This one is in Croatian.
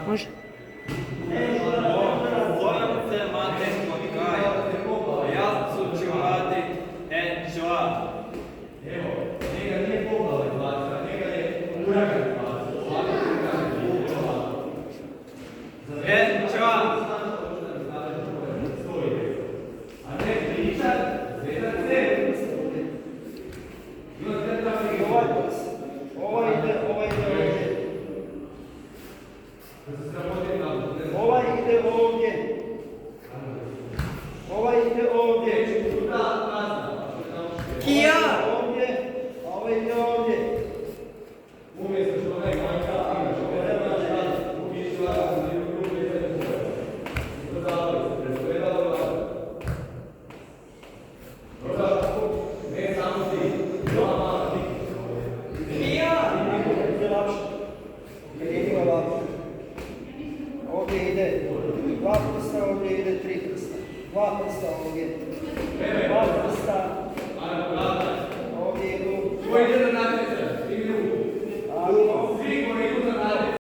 Može. Zojnice mate spotkaj, jazcu ću radit, čva. Evo, njega nije poglava izbacila, njega je uragan izbacila. Čva. A ne pričat, zvedat se. Ovaj ide ovdje. Ovaj ide ovdje. Kija! Ovdje, a ovaj ide ovdje. Umjesto što onaj manjka, imaš ovaj upišla, i u grupu je sve svoje. Izgledali se, predstavljali vlada. Dobro, ne samo ti, dva mala ti. Kija! Ovdje ide 2 prsta, ovdje ide 3 prsta. 2 prsta ovdje. 2 prsta. Ovdje idu.